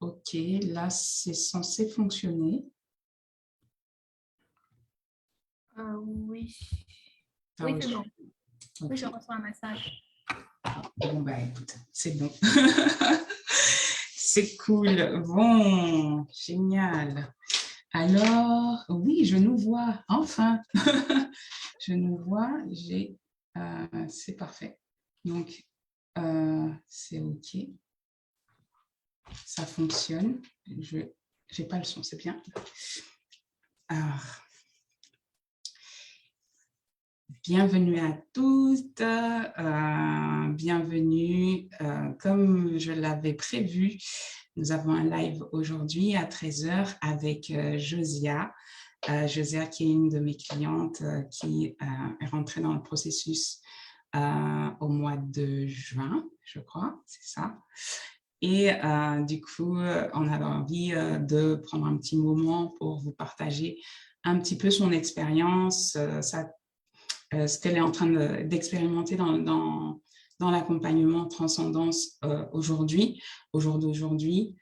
Ok, là, c'est censé fonctionner. Oui. T'as Oui, c'est reçu? bon. Oui, Ok. je reçois un message. Bon, bah écoute, c'est bon. C'est cool. Bon, génial. Alors, oui, je nous vois. Enfin, je nous vois. C'est parfait. Donc, c'est OK. Ça fonctionne. Je n'ai pas le son, c'est bien. Alors, bienvenue à toutes. Bienvenue. Comme je l'avais prévu, nous avons un live aujourd'hui à 13h avec Josia. Josia, qui est une de mes clientes qui est rentrée dans le processus au mois de juin, je crois, c'est ça. Et du coup, on avait envie de prendre un petit moment pour vous partager un petit peu son expérience, ce qu'elle est en train d'expérimenter dans l'accompagnement Transcendance aujourd'hui, au jour d'aujourd'hui,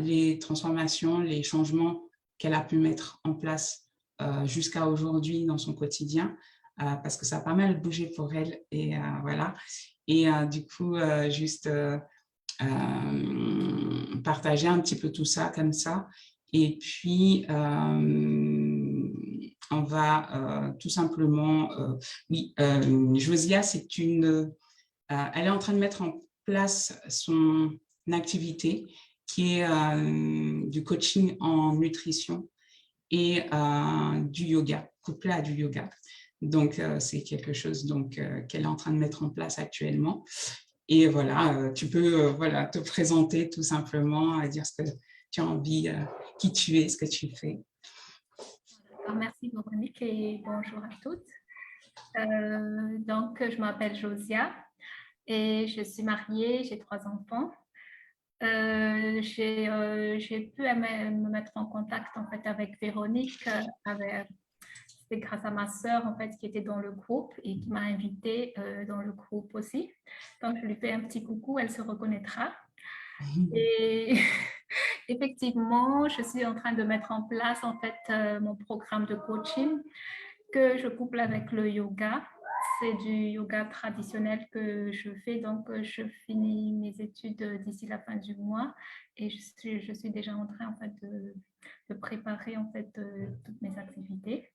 les transformations, les changements qu'elle a pu mettre en place jusqu'à aujourd'hui dans son quotidien, parce que ça a pas mal bougé pour elle. Et voilà. Et du coup, juste partager un petit peu tout ça comme ça. Et puis, on va tout simplement... oui, Josia, elle est en train de mettre en place son activité qui est du coaching en nutrition et du yoga, couplé à du yoga. Donc, c'est quelque chose qu'elle est en train de mettre en place actuellement. Et voilà, tu peux voilà, te présenter tout simplement, dire ce que tu as envie, qui tu es, ce que tu fais. Merci Véronique et bonjour à toutes. Donc, je m'appelle Josia et je suis mariée, j'ai 3 enfants. J'ai pu me mettre en contact en fait avec Véronique, c'est grâce à ma sœur en fait qui était dans le groupe et qui m'a invitée dans le groupe aussi. Donc, je lui fais un petit coucou, elle se reconnaîtra. Et effectivement, je suis en train de mettre en place en fait mon programme de coaching que je couple avec le yoga. C'est du yoga traditionnel que je fais, donc je finis mes études d'ici la fin du mois et je suis déjà en train en fait de préparer en fait toutes mes activités.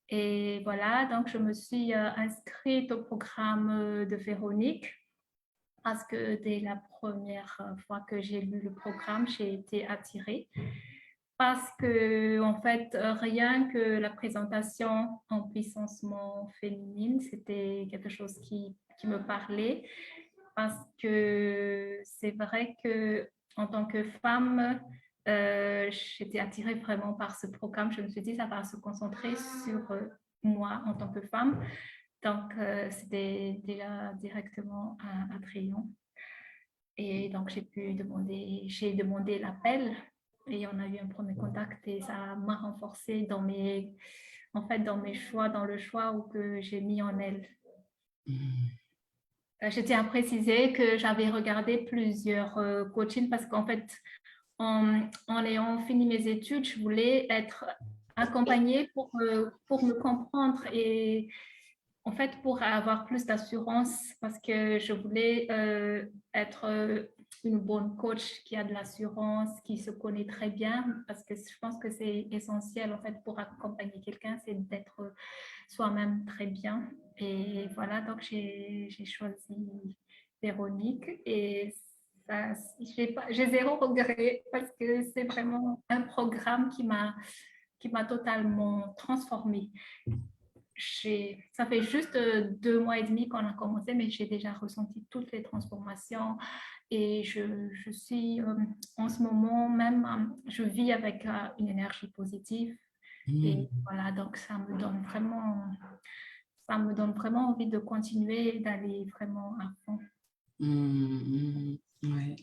Et voilà, donc je me suis inscrite au programme de Véronique parce que dès la première fois que j'ai lu le programme, j'ai été attirée parce que, en fait, rien que la présentation en puissancement féminine, c'était quelque chose qui me parlait parce que c'est vrai que en tant que femme, j'étais attirée vraiment par ce programme. Je me suis dit, ça va se concentrer sur moi en tant que femme. Donc, c'était déjà directement attrayant. Et donc, j'ai demandé l'appel et on a eu un premier contact et ça m'a renforcée en fait, dans mes choix, dans le choix que j'ai mis en elle. Je tiens à préciser que j'avais regardé plusieurs coachings parce qu'en fait, en ayant fini mes études, je voulais être accompagnée pour me comprendre et en fait, pour avoir plus d'assurance, parce que je voulais être une bonne coach qui a de l'assurance, qui se connaît très bien, parce que je pense que c'est essentiel, en fait, pour accompagner quelqu'un, c'est d'être soi-même très bien. Et voilà, donc j'ai choisi Véronique et ça, j'ai zéro regret parce que c'est vraiment un programme qui m'a totalement transformée. Ça fait juste 2 mois et demi qu'on a commencé, mais j'ai déjà ressenti toutes les transformations et je suis en ce moment même, je vis avec une énergie positive et voilà, donc ça me donne vraiment envie de continuer, d'aller vraiment à fond. Ouais,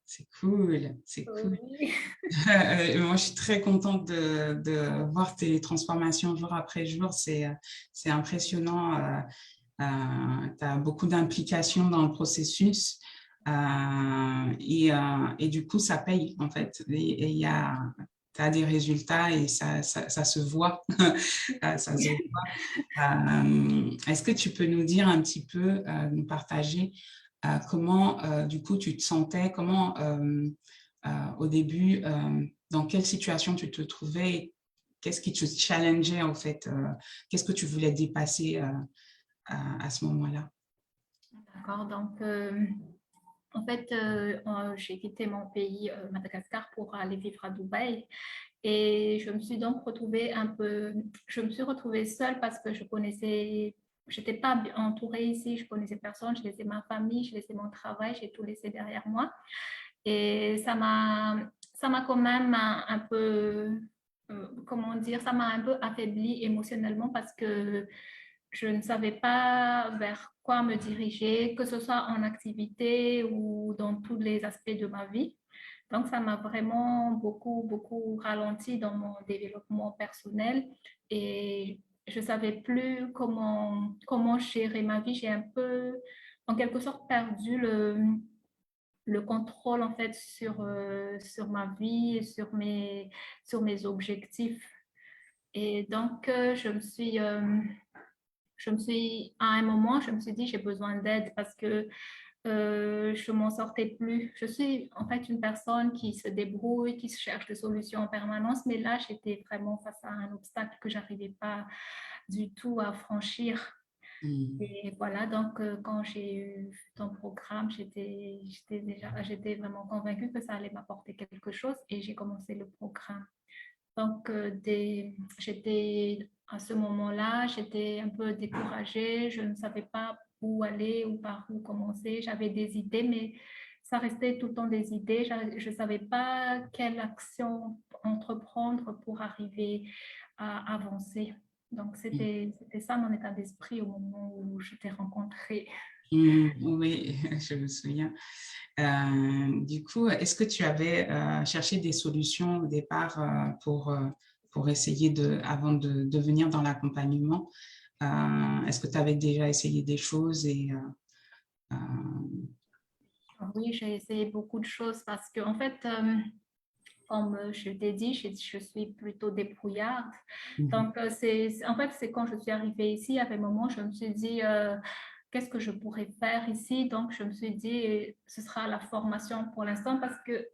c'est cool, c'est cool. Oui. Moi, je suis très contente de voir tes transformations jour après jour. C'est impressionnant. Tu as beaucoup d'implication dans le processus. Et du coup, ça paye, en fait. Et tu as des résultats et ça se voit. Ça se voit. Est-ce que tu peux nous dire un petit peu, nous partager comment, du coup, tu te sentais, comment, au début, dans quelle situation tu te trouvais, qu'est-ce qui te challengeait, en fait, qu'est-ce que tu voulais dépasser à ce moment-là? D'accord, donc en fait, j'ai quitté mon pays, Madagascar, pour aller vivre à Dubaï. Et je me suis donc retrouvée je me suis retrouvée seule parce que j'étais pas entourée ici, je connaissais personne, je laissais ma famille, je laissais mon travail, j'ai tout laissé derrière moi. Et ça m'a quand même un peu, comment dire, ça m'a un peu affaiblie émotionnellement parce que je ne savais pas vers quoi me diriger, que ce soit en activité ou dans tous les aspects de ma vie. Donc, ça m'a vraiment beaucoup ralenti dans mon développement personnel et je ne savais plus comment gérer ma vie. J'ai un peu, en quelque sorte, perdu le contrôle en fait sur ma vie et sur mes objectifs. Et donc, je me suis, à un moment, je me suis dit, j'ai besoin d'aide parce que je m'en sortais plus. Je suis en fait une personne qui se débrouille, qui cherche des solutions en permanence, mais là, j'étais vraiment face à un obstacle que j'arrivais pas du tout à franchir. Et voilà, donc quand j'ai eu ton programme, j'étais vraiment convaincue que ça allait m'apporter quelque chose et j'ai commencé le programme. Donc, j'étais à ce moment-là, j'étais un peu découragée, je ne savais pas où aller ou par où commencer. J'avais des idées, mais ça restait tout le temps des idées. Je ne savais pas quelle action entreprendre pour arriver à avancer. Donc, c'était ça mon état d'esprit au moment où je t'ai rencontré. Oui, je me souviens. Du coup, est-ce que tu avais cherché des solutions au départ pour essayer avant de venir dans l'accompagnement? Est-ce que tu avais déjà essayé des choses euh, Oui, j'ai essayé beaucoup de choses parce que, en fait, comme je t'ai dit, je suis plutôt débrouillarde. mhm, Donc, en fait, c'est quand je suis arrivée ici, à un moment, je me suis dit, qu'est-ce que je pourrais faire ici? Donc, je me suis dit, ce sera la formation pour l'instant parce que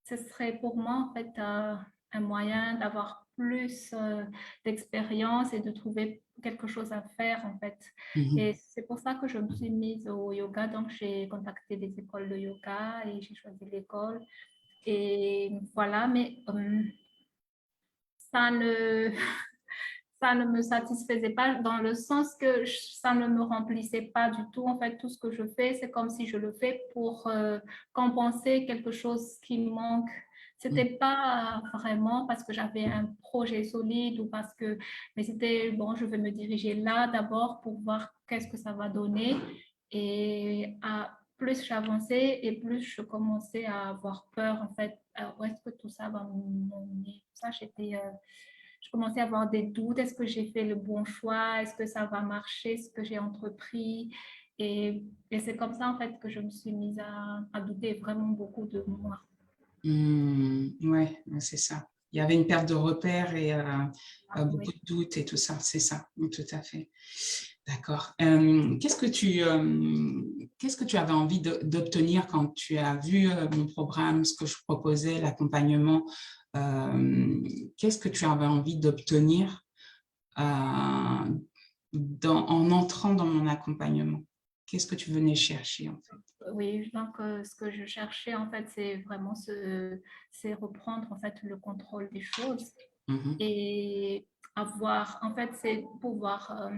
ce serait pour moi, en fait, un moyen d'avoir plus d'expérience et de trouver quelque chose à faire, en fait. mhm. Et c'est pour ça que je me suis mise au yoga. Donc, j'ai contacté des écoles de yoga et j'ai choisi l'école. Et voilà, mais ça ne, ça ne me satisfaisait pas dans le sens que ça ne me remplissait pas du tout. En fait, tout ce que je fais, c'est comme si je le fais pour compenser quelque chose qui me manque. C'était pas vraiment parce que j'avais un projet solide ou parce que, mais c'était bon, je vais me diriger là d'abord pour voir qu'est-ce que ça va donner. Et plus j'avançais et plus je commençais à avoir peur en fait. Où est-ce que tout ça va m'emmener? Ça, je commençais à avoir des doutes. Est-ce que j'ai fait le bon choix? Est-ce que ça va marcher, ce que j'ai entrepris? Et c'est comme ça, en fait, que je me suis mise à douter vraiment beaucoup de moi. Ouais, ouais, c'est ça. Il y avait une perte de repères et Ah, beaucoup oui. de doutes et tout ça, c'est ça, tout à fait. D'accord. Qu'est-ce que tu avais envie d'obtenir quand tu as vu mon programme, ce que je proposais, l'accompagnement? Qu'est-ce que tu avais envie d'obtenir euh, en entrant dans mon accompagnement? Qu'est-ce que tu venais chercher en fait? Oui, donc ce que je cherchais, en fait, c'est vraiment c'est reprendre, en fait, le contrôle des choses Mhm, et avoir, en fait, c'est pouvoir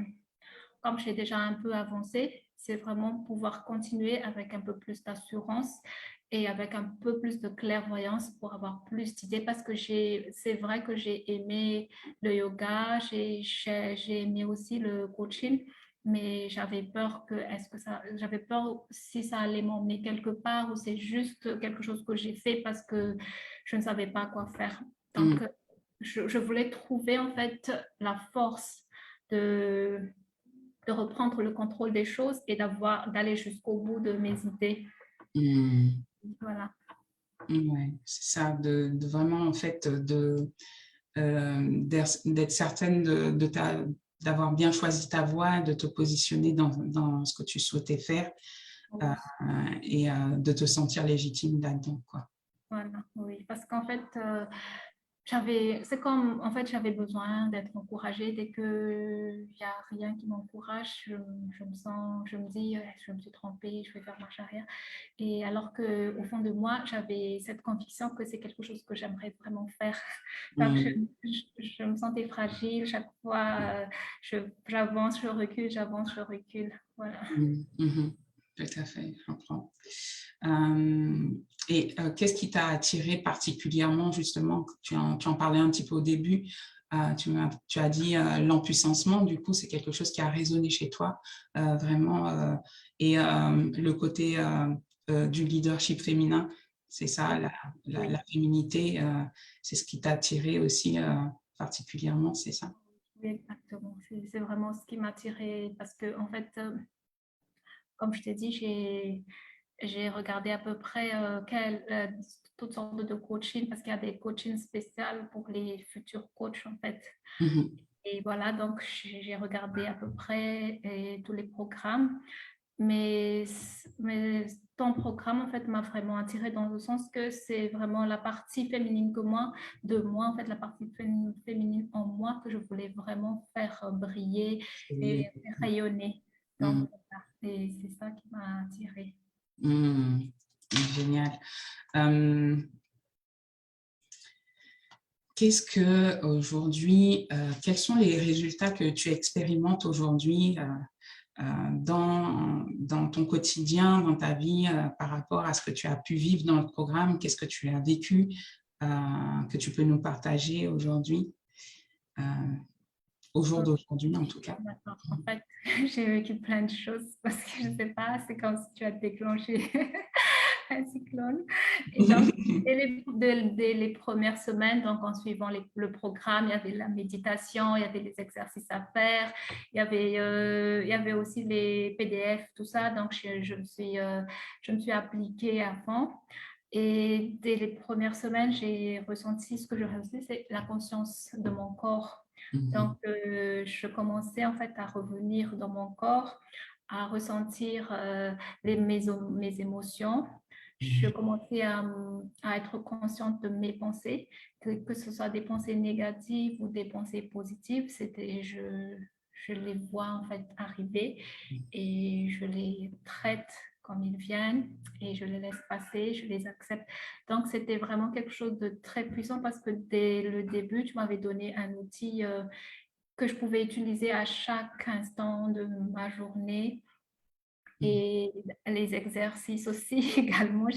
comme j'ai déjà un peu avancé, c'est vraiment pouvoir continuer avec un peu plus d'assurance et avec un peu plus de clairvoyance pour avoir plus d'idées parce que c'est vrai que j'ai aimé le yoga, j'ai aimé aussi le coaching, mais j'avais peur j'avais peur si ça allait m'emmener quelque part ou c'est juste quelque chose que j'ai fait parce que je ne savais pas quoi faire. Donc, mhm, je voulais trouver en fait la force de de reprendre le contrôle des choses et d'aller jusqu'au bout de mes idées. Voilà. Ouais, c'est ça, de vraiment, en fait, d'être certaine d'avoir bien choisi ta voie, de te positionner dans ce que tu souhaitais faire Oui. et de te sentir légitime là-dedans, quoi. Voilà, oui, parce qu'en fait, c'est comme, en fait, j'avais besoin d'être encouragée. Dès qu'il n'y a rien qui m'encourage, je me dis, je me suis trompée, je vais faire marche arrière. Et alors qu'au fond de moi, j'avais cette conviction que c'est quelque chose que j'aimerais vraiment faire. Donc, je me sentais fragile. Chaque fois, j'avance, je recule, j'avance, je recule. Voilà. Tout à fait, je comprends. Et qu'est-ce qui t'a attiré particulièrement, justement, tu en parlais un petit peu au début, tu as dit l'empuissancement, du coup, c'est quelque chose qui a résonné chez toi, vraiment, et le côté du leadership féminin, c'est ça, Oui. la féminité, c'est ce qui t'a attiré aussi particulièrement, c'est ça? Oui, exactement. C'est vraiment ce qui m'a attirée parce que, en fait, comme je t'ai dit, j'ai regardé à peu près toutes sortes de coaching parce qu'il y a des coachings spéciaux pour les futurs coachs, en fait. Et voilà, donc j'ai regardé à peu près tous les programmes. Mais ton programme, en fait, m'a vraiment attirée dans le sens que c'est vraiment la partie féminine de moi, en fait, la partie féminine en moi que je voulais vraiment faire briller et faire rayonner. Donc, voilà, c'est ça qui m'a attirée. Génial. Qu'est-ce que aujourd'hui, quels sont les résultats que tu expérimentes aujourd'hui dans ton quotidien, dans ta vie, par rapport à ce que tu as pu vivre dans le programme? Qu'est-ce que tu as vécu, que tu peux nous partager aujourd'hui, au jour d'aujourd'hui en tout cas? D'accord. En fait, j'ai vécu plein de choses parce que je ne sais pas, c'est comme si tu as déclenché un cyclone. Et donc, dès les premières semaines, donc en suivant le programme, il y avait la méditation, il y avait les exercices à faire, il y avait aussi les PDF, tout ça. Donc, je me suis appliquée à fond. Et dès les premières semaines, j'ai ressenti ce que je ressentais, c'est la conscience de mon corps. Donc, je commençais en fait à revenir dans mon corps, à ressentir mes émotions. Je commençais à être consciente de mes pensées, que ce soit des pensées négatives ou des pensées positives. Je les vois en fait arriver et je les traite comme ils viennent et je les laisse passer, je les accepte. Donc, c'était vraiment quelque chose de très puissant parce que dès le début, tu m'avais donné un outil que je pouvais utiliser à chaque instant de ma journée. Et les exercices aussi également,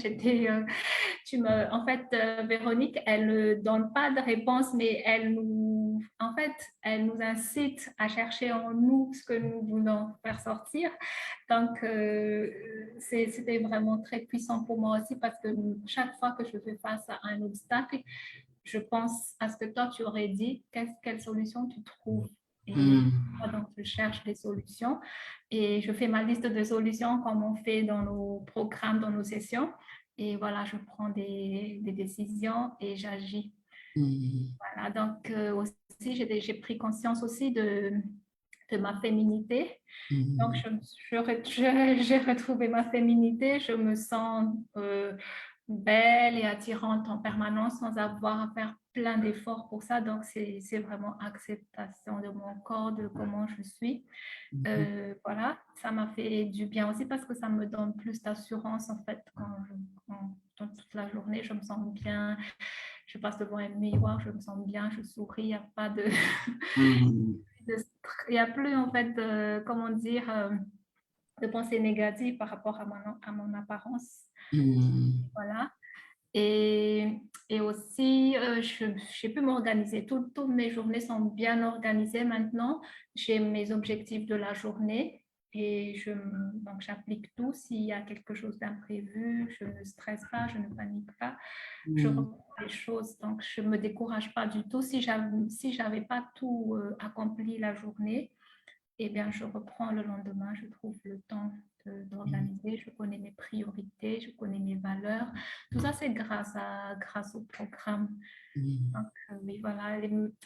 en fait, Véronique, elle ne donne pas de réponse, mais elle nous incite à chercher en nous ce que nous voulons faire sortir. Donc, c'était vraiment très puissant pour moi aussi parce que chaque fois que je fais face à un obstacle, je pense à ce que toi, tu aurais dit, quelle solution tu trouves. Et donc, je cherche des solutions et je fais ma liste de solutions comme on fait dans nos programmes, dans nos sessions. Et voilà, je prends des décisions et j'agis. Voilà, donc aussi, j'ai pris conscience aussi de ma féminité. Donc, j'ai retrouvé ma féminité. Je me sens belle et attirante en permanence sans avoir à faire plein d'efforts pour ça. Donc, c'est vraiment acceptation de mon corps, de comment je suis. Voilà, ça m'a fait du bien aussi parce que ça me donne plus d'assurance en fait dans toute la journée, je me sens bien, je passe devant un miroir, je me sens bien, je souris, il n'y a pas de, il n'y a plus en fait, comment dire, de pensées négatives par rapport à mon apparence. Voilà. Et aussi, j'ai pu m'organiser. Toutes mes journées sont bien organisées maintenant. J'ai mes objectifs de la journée et donc j'applique tout. S'il y a quelque chose d'imprévu, je ne stresse pas, je ne panique pas. Je reprends les choses, donc je ne me décourage pas du tout. Si j'avais pas tout accompli la journée, eh bien, je reprends le lendemain, je trouve le temps d'organiser, je connais mes priorités, je connais mes valeurs. Tout ça, c'est grâce au programme. Donc, oui, voilà,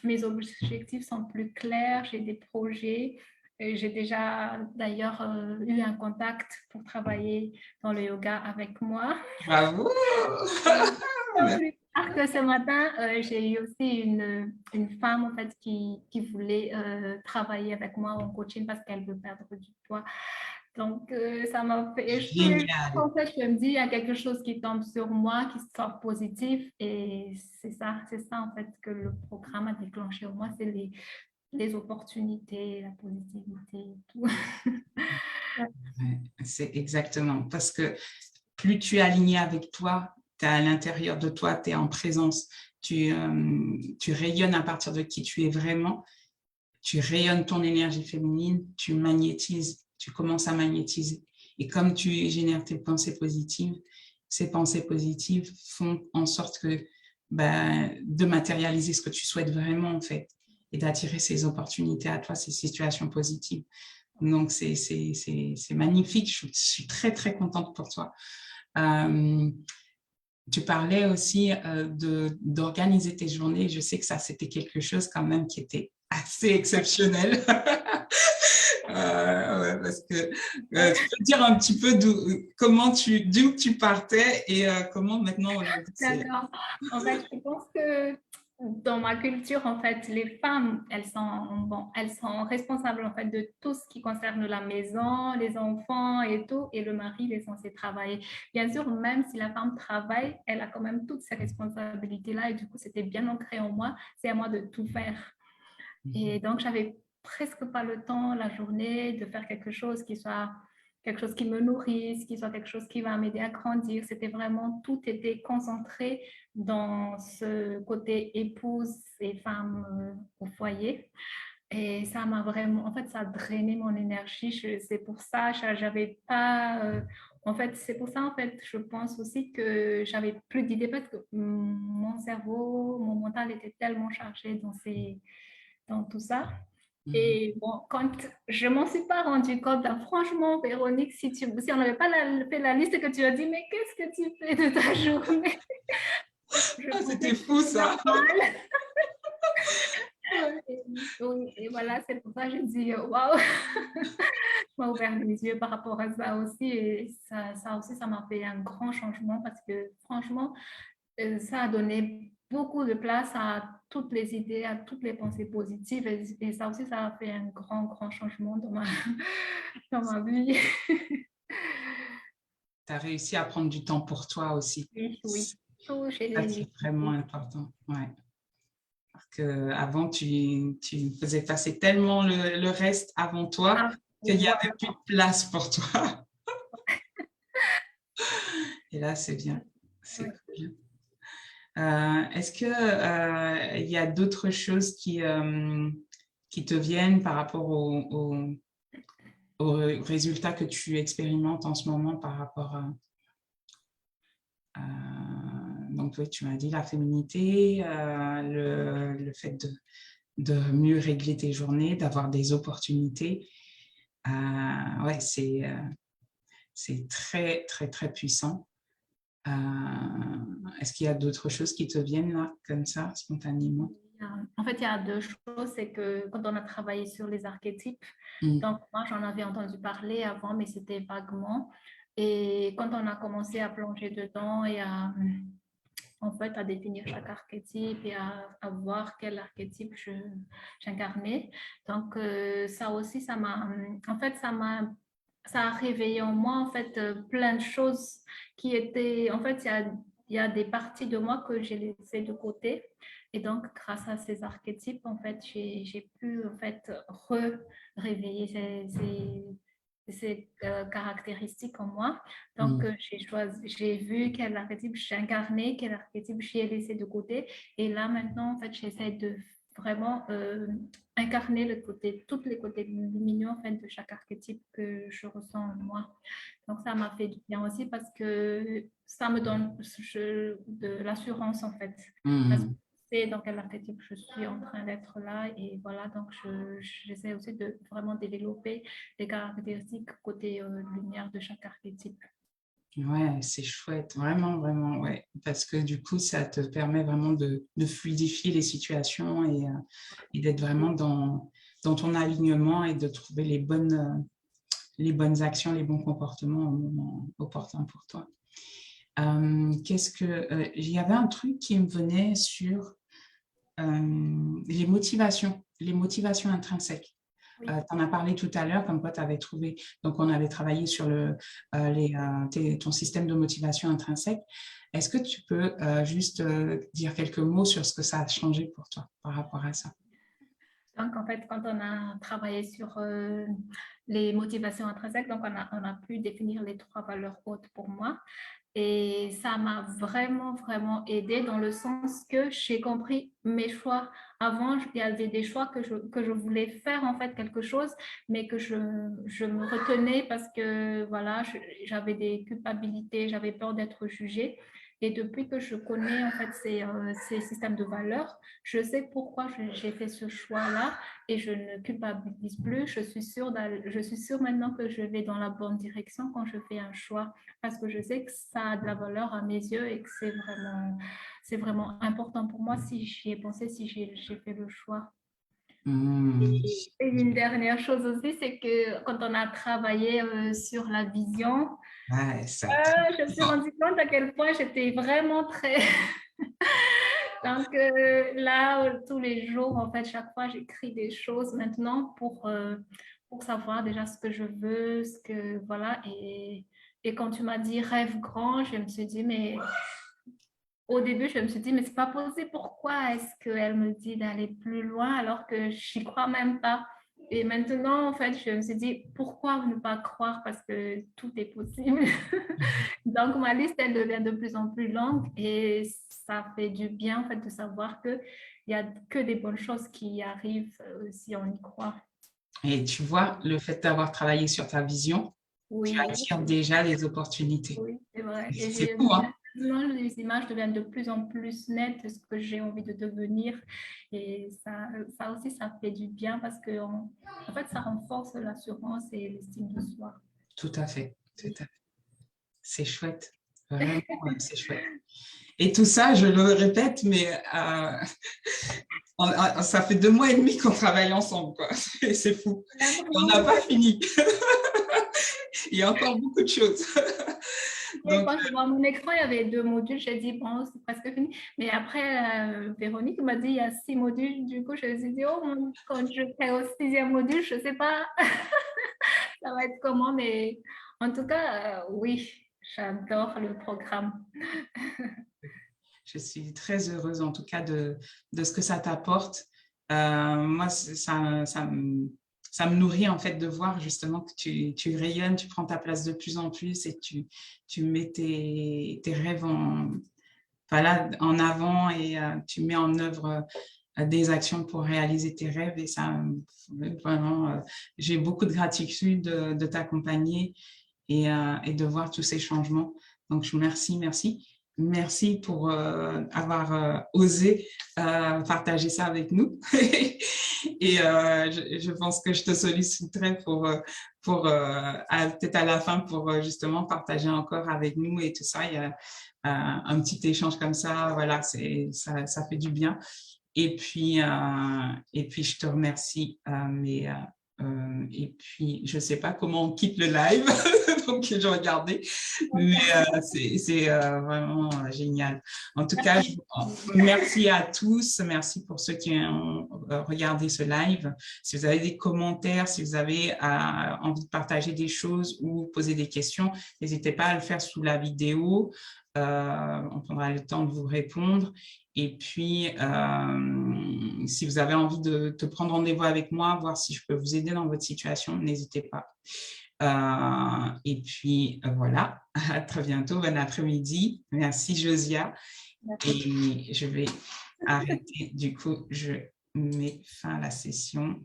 mes objectifs sont plus clairs, j'ai des projets. J'ai déjà d'ailleurs eu un contact pour travailler dans le yoga avec moi. Bravo! Plus tard que ce matin, j'ai eu aussi une femme en fait qui voulait travailler avec moi en coaching parce qu'elle veut perdre du poids. Donc, ça m'a fait, Génial. en fait, je me dis, il y a quelque chose qui tombe sur moi, qui sort positif. Et c'est ça en fait que le programme a déclenché en moi, c'est les opportunités, la positivité et tout. Ouais, c'est exactement. Parce que plus tu es aligné avec toi, tu es à l'intérieur de toi, tu es en présence, tu rayonnes à partir de qui tu es vraiment, tu rayonnes ton énergie féminine, tu magnétises, tu commences à magnétiser. Et comme tu génères tes pensées positives, ces pensées positives font en sorte que de matérialiser ce que tu souhaites vraiment en fait et d'attirer ces opportunités à toi, ces situations positives. Donc, c'est magnifique. Je suis très, très contente pour toi. Tu parlais aussi d'organiser tes journées. Je sais que ça, c'était quelque chose quand même qui était assez exceptionnel. Ouais, parce que tu peux dire un petit peu d'où tu partais et comment maintenant aujourd'hui c'est. D'accord. En fait, je pense que dans ma culture, en fait, les femmes, elles sont responsables en fait de tout ce qui concerne la maison, les enfants et tout, et le mari, il est censé travailler. Bien sûr, même si la femme travaille, elle a quand même toutes ces responsabilités-là, et du coup, c'était bien ancré en moi. C'est à moi de tout faire. Et donc, j'avais presque pas le temps la journée de faire quelque chose qui soit quelque chose qui me nourrisse, qui soit quelque chose qui va m'aider à grandir. C'était vraiment, tout était concentré dans ce côté épouse et femme au foyer. Et ça m'a vraiment, en fait, ça a drainé mon énergie. C'est pour ça, j'avais pas, en fait, c'est pour ça, en fait, je pense aussi que j'avais plus d'idées parce que mon cerveau, mon mental était tellement chargé dans tout ça. Et bon, quand je m'en suis pas rendu compte, là, franchement, Véronique, si on n'avait pas fait la liste que tu as dit, mais qu'est-ce que tu fais de ta journée? Je Ah, pensais c'était que fou c'était ça. normal. Ouais. Et voilà, c'est pour ça que je dis, waouh, m'a ouvert les yeux par rapport à ça aussi. Et ça aussi, ça m'a fait un grand changement parce que franchement, ça a donné beaucoup de place à toutes les idées, à toutes les pensées positives. Et ça aussi, ça a fait un grand, grand changement dans ma vie. Tu as réussi à prendre du temps pour toi aussi. Oui, oui. Tout, Ça, c'est vraiment important. Ouais. Parce qu'avant, tu faisais passer tellement le reste avant toi Ah, qu'il n'y voilà. avait plus de place pour toi. Et là, c'est bien. C'est Oui. cool. Est-ce que il y a d'autres choses qui te viennent par rapport aux résultats que tu expérimentes en ce moment par rapport donc oui, tu m'as dit la féminité, le fait de mieux régler tes journées, d'avoir des opportunités. Ouais, c'est très, très, très puissant. Est-ce qu'il y a d'autres choses qui te viennent là, comme ça, spontanément? En fait, il y a deux choses. C'est que quand on a travaillé sur les archétypes, Mm. donc moi, j'en avais entendu parler avant, mais c'était vaguement. Et quand on a commencé à plonger dedans et en fait, à définir chaque archétype et à voir quel archétype j'incarnais. Donc, ça aussi, en fait, ça a réveillé en moi, en fait, plein de choses qui étaient, en fait, il y a des parties de moi que j'ai laissées de côté. Et donc, grâce à ces archétypes, en fait, j'ai pu, en fait, réveiller ces caractéristiques en moi. Donc, Mm. j'ai vu quel archétype j'incarnais, quel archétype j'ai laissé de côté. Et là, maintenant, en fait, j'essaie de vraiment incarner tous les côtés lumineux en fait, de chaque archétype que je ressens en moi. Donc, ça m'a fait du bien aussi parce que ça me donne de l'assurance, en fait. Parce que Mm. sais dans quel archétype je suis en train d'être là. Et voilà, donc j'essaie aussi de vraiment développer les caractéristiques côté lumière de chaque archétype. Ouais, c'est chouette, vraiment, vraiment, ouais. Parce que du coup, ça te permet vraiment de fluidifier les situations et d'être vraiment dans ton alignement et de trouver les bonnes actions, les bons comportements au moment opportun pour toi. Il y avait un truc qui me venait sur les motivations intrinsèques. Oui. Tu en as parlé tout à l'heure, comme quoi tu avais trouvé, donc on avait travaillé sur ton système de motivation intrinsèque. Est-ce que tu peux juste dire quelques mots sur ce que ça a changé pour toi par rapport à ça? Donc, en fait, quand on a travaillé sur les motivations intrinsèques, donc on a pu définir les 3 valeurs hautes pour moi. Et ça m'a vraiment, vraiment aidé dans le sens que j'ai compris mes choix. Avant, il y avait des choix que je voulais faire, en fait, quelque chose, mais que je me retenais parce que, voilà, j'avais des culpabilités, j'avais peur d'être jugée. Et depuis que je connais, en fait, ces systèmes de valeurs, je sais pourquoi j'ai fait ce choix-là et je ne culpabilise plus. Je suis sûre maintenant que je vais dans la bonne direction quand je fais un choix parce que je sais que ça a de la valeur à mes yeux et que c'est vraiment important pour moi si j'y ai pensé, si j'ai fait le choix. Mmh. Et une dernière chose aussi, c'est que quand on a travaillé sur la vision, Ouais, ça. je me suis rendu compte à quel point j'étais vraiment très... Donc là, tous les jours, en fait, chaque fois, j'écris des choses maintenant pour savoir déjà ce que je veux, ce que, voilà. Et quand tu m'as dit rêve grand, je me suis dit, mais au début, je me suis dit, mais c'est pas possible. Pourquoi est-ce qu'elle me dit d'aller plus loin alors que j'y crois même pas? Et maintenant, en fait, je me suis dit, pourquoi ne pas croire parce que tout est possible. Donc, ma liste, elle devient de plus en plus longue et ça fait du bien, en fait, de savoir qu'il n'y a que des bonnes choses qui arrivent si on y croit. Et tu vois, le fait d'avoir travaillé sur ta vision, tu Oui, attires déjà les opportunités. oui, c'est vrai. Et C'est fou, hein? maintenant, les images deviennent de plus en plus nettes de ce que j'ai envie de devenir. Et ça aussi, ça fait du bien parce que, en fait, ça renforce l'assurance et l'estime de soi. Tout à fait, tout à fait. C'est chouette. Vraiment, c'est chouette. Et tout ça, je le répète, mais ça fait 2 mois et demi qu'on travaille ensemble, quoi. C'est fou. On n'a pas fini. Il y a encore beaucoup de choses. Donc, quand je vois mon écran, il y avait 2 modules. J'ai dit, bon, c'est presque fini. Mais après, Véronique m'a dit, il y a 6 modules. Du coup, je me suis dit, oh, quand je fais au 6e module, je ne sais pas ça va être comment. Mais en tout cas, oui, j'adore le programme. Je suis très heureuse, en tout cas, de ce que ça t'apporte. Moi, ça me nourrit, en fait, de voir justement que tu rayonnes, tu prends ta place de plus en plus et tu mets tes rêves en avant et tu mets en œuvre des actions pour réaliser tes rêves. Et ça, vraiment, j'ai beaucoup de gratitude de t'accompagner et de voir tous ces changements. Donc, merci, merci. Merci pour avoir osé partager ça avec nous. Et je pense que je te solliciterai pour peut-être à la fin pour justement partager encore avec nous et tout ça. Il y a un petit échange comme ça, voilà, ça fait du bien. Et puis je te remercie. Et puis, je ne sais pas comment on quitte le live, donc je regardais, mais c'est vraiment génial. En tout cas, merci à tous, merci pour ceux qui ont regardé ce live. Si vous avez des commentaires, si vous avez envie de partager des choses ou poser des questions, n'hésitez pas à le faire sous la vidéo. On prendra le temps de vous répondre. Et puis, si vous avez envie de prendre rendez-vous avec moi, voir si je peux vous aider dans votre situation, n'hésitez pas. Et puis, voilà, à très bientôt, bon après-midi. Merci, Josia. Et je vais arrêter. Du coup, je mets fin à la session.